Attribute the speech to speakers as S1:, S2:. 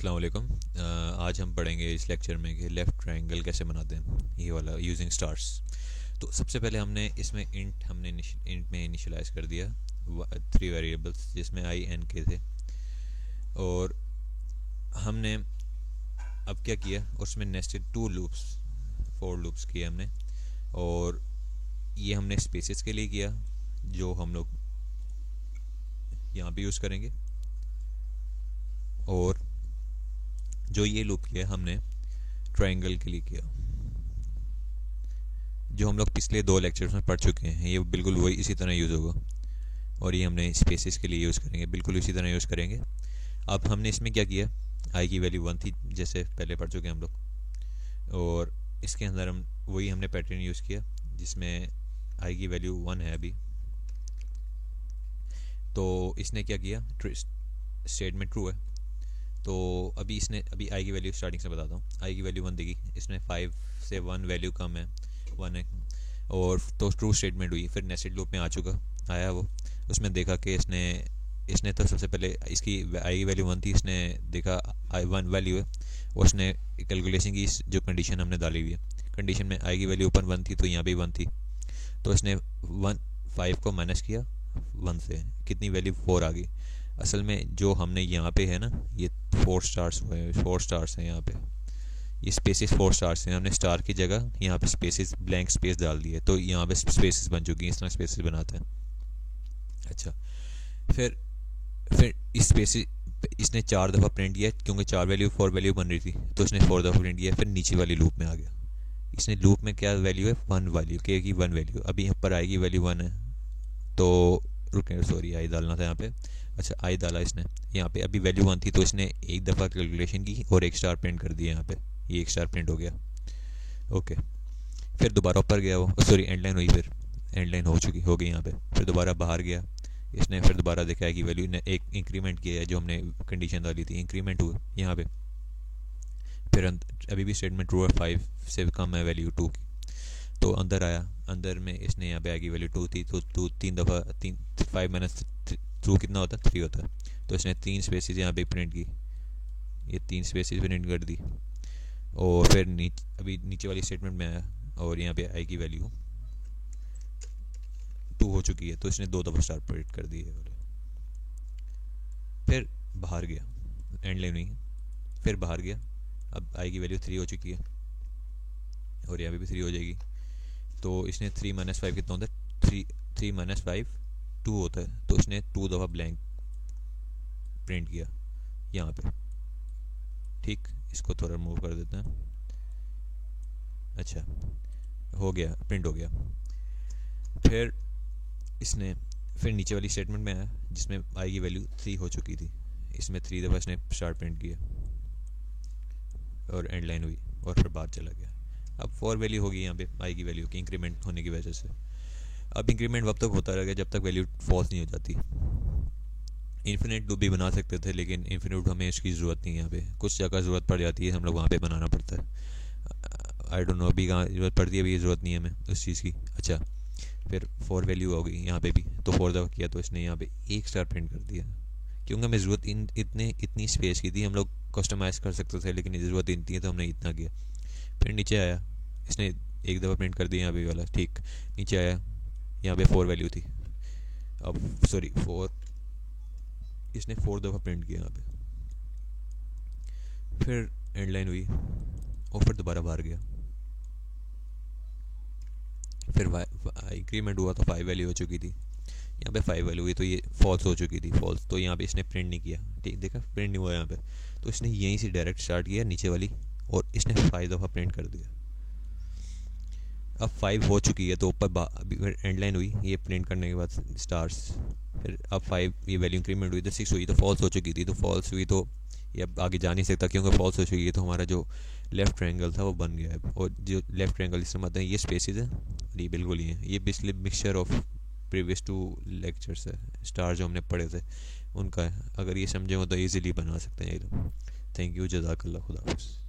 S1: अस्सलाम वालेकुम। आज हम पढ़ेंगे इस लेक्चर में कि लेफ़्ट ट्रायंगल कैसे बनाते हैं, ये वाला यूजिंग स्टार्स। तो सबसे पहले हमने इसमें इंट में इनिशियलाइज कर दिया 3 वेरिएबल्स जिसमें आई एन के थे। और हमने अब क्या किया, उसमें नेस्टेड 2 लूप्स 4 लूप्स किए हमने। और ये हमने स्पेसेस के लिए किया जो हम लोग यहाँ पे यूज़ करेंगे। और जो ये लूप किया हमने ट्रायंगल के लिए किया, जो हम लोग पिछले 2 लेक्चर्स में पढ़ चुके हैं। ये बिल्कुल वही इसी तरह यूज़ होगा। और ये हमने स्पेसेस के लिए यूज़ करेंगे, बिल्कुल इसी तरह यूज़ करेंगे। अब हमने इसमें क्या किया, आई की वैल्यू 1 थी जैसे पहले पढ़ चुके हैं हम लोग। और इसके अंदर हमने पैटर्न यूज़ किया जिसमें आई की वैल्यू 1 है अभी। तो इसने क्या किया, स्टेटमेंट ट्रू है। तो अभी आई की वैल्यू स्टार्टिंग से बताता हूँ। आई की वैल्यू 1 देगी, इसमें 5 से 1 वैल्यू कम है, 1 है। और तो ट्रू स्टेटमेंट हुई। फिर नेस्टेड लूप में आया वो। उसमें देखा कि इसने तो सबसे पहले इसकी आई की वैल्यू 1 थी, इसने देखा आई 1 वैल्यू है। उसने कैलकुलेशन की जो कंडीशन हमने डाली हुई है, कंडीशन में आई की वैल्यू ऊपर 1 थी तो यहाँ भी 1 थी। तो इसने 5 को माइनस किया 1 से, कितनी वैल्यू 4 आ गई। असल में जो हमने यहाँ पे है ना, ये 4 स्टार्स हुए हैं, 4 स्टार्स हैं यहाँ पे। ये स्पेसिस 4 स्टार्स हैं, हमने स्टार की जगह यहाँ पे स्पेसिस ब्लैंक स्पेस डाल दिए तो यहाँ पे स्पेसिस बन चुकी हैं। इस तरह स्पेसिस बनाते हैं। अच्छा, फिर इस स्पेसिस इसने 4 दफ़ा प्रिंट किया क्योंकि 4 वैल्यू बन रही थी तो इसने 4 दफ़ा प्रिंट किया। फिर नीचे वाली लूप में आ गया। इसने लूप में क्या वैल्यू है, 1 वैल्यू, के की 1 वैल्यू। अभी यहाँ पर आएगी वैल्यू 1 है तो रुके, सॉरी आई डालना था यहाँ पे। अच्छा, आई डाला इसने यहाँ पे, अभी वैल्यू 1 थी तो इसने एक दफ़ा कैलकुलेशन की और 1 स्टार प्रिंट कर दिया यहाँ पे। ये 1 स्टार प्रिंट हो गया। ओके, फिर दोबारा ऊपर गया वो, सॉरी एंड लाइन हुई, फिर एंड लाइन हो गई यहाँ पे। फिर दोबारा बाहर गया इसने, फिर दोबारा देखा कि वैल्यू ने एक इंक्रीमेंट किया है, जो हमने कंडीशन डाली थी इंक्रीमेंट हुआ यहाँ पे। फिर अभी भी स्टेटमेंट ट्रू है, 5 से कम है वैल्यू 2 की। तो अंदर आया, अंदर में इसने यहाँ पे आगे वैल्यू 2 थी तो 3 दफ़ा 5 माइनस 2 कितना होता है, 3 होता है। तो इसने 3 स्पेसिस यहाँ पे प्रिंट की, ये 3 स्पेसिस प्रिंट कर दी। और फिर अभी नीचे वाली स्टेटमेंट में आया और यहाँ पे आई की वैल्यू 2 हो चुकी है तो इसने 2 दफ़ा स्टार प्रिंट कर दी है। फिर बाहर गया, एंड लाइन हुई, फिर बाहर गया। अब आई की वैल्यू 3 हो चुकी है और यहाँ पे भी 3 हो जाएगी। तो इसने 3 माइनस 5 कितना होता है, 3 माइनस 5 2 होता है। तो इसने 2 दफ़ा ब्लैंक प्रिंट किया यहाँ पे। ठीक, इसको थोड़ा मूव कर देते हैं। अच्छा, हो गया, प्रिंट हो गया। फिर नीचे वाली स्टेटमेंट में आया जिसमें आई की वैल्यू 3 हो चुकी थी। इसमें 3 दफ़ा इसने स्टार प्रिंट किया और एंड लाइन हुई और फिर बाहर चला गया। अब 4 वैल्यू होगी यहाँ पे आई की वैल्यू की इंक्रीमेंट होने की वजह से। अब इंक्रीमेंट वक्त तक होता रहेगा जब तक वैल्यू फॉल्स नहीं हो जाती। इन्फिनिट लूप भी बना सकते थे लेकिन इन्फिनिट हमें इसकी ज़रूरत नहीं है। यहाँ पे कुछ जगह ज़रूरत पड़ जाती है, हम लोग वहाँ पे बनाना पड़ता है। आई डोंट नो अभी कहाँ ज़रूरत पड़ती है, अभी ज़रूरत नहीं है हमें उस चीज़ की। अच्छा, फिर 4 वैल्यू हो गई यहाँ पे भी, तो 4 दफ़ा किया तो इसने यहाँ पे 1 स्टार प्रिंट कर दिया क्योंकि हमें ज़रूरत इतनी स्पेस की थी। हम लोग कस्टमाइज़ कर सकते थे लेकिन ज़रूरत इतनी है तो हमने इतना किया। फिर नीचे आया, इसने 1 दफ़ा प्रिंट कर दिया यहाँ पे वाला। ठीक, नीचे आया, यहाँ पे 4 वैल्यू थी, अब सॉरी 4, इसने 4 दफ़ा प्रिंट किया यहाँ पे। फिर एंड लाइन हुई और फिर दोबारा बाहर गया। फिर इंक्रीमेंट हुआ तो 5 वैल्यू हो चुकी थी, यहाँ पे 5 वैल्यू हुई तो ये फॉल्स हो चुकी थी, फॉल्स। तो यहाँ पे इसने प्रिंट नहीं किया, ठीक, देखा प्रिंट नहीं हुआ यहाँ पे। तो इसने यहीं से डायरेक्ट स्टार्ट किया नीचे वाली और इसने 5 दफ़ा प्रिंट कर दिया। अब 5 हो चुकी है तो ऊपर एंड लाइन हुई ये प्रिंट करने के बाद स्टार्स। फिर अब 5 ये वैल्यू इंक्रीमेंट हुई तो 6 हुई तो फॉल्स हो चुकी थी। तो फॉल्स हुई तो ये अब आगे जा नहीं सकता क्योंकि फॉल्स हो चुकी है। तो हमारा जो लेफ़्ट ट्रायंगल था वो बन गया है। और जो लेफ़्ट ट्रायंगल इसमें मतलब ये स्पेसिस है, ये बिल्कुल ही है, ये basically mixture of previous 2 lectures है, स्टार जो हमने पढ़े थे उनका है। अगर ये समझे हो तो ईज़िली बना सकते हैं ये लोग। थैंक यू, जज़ाकल्लाह, खुदा हाफ़िज़।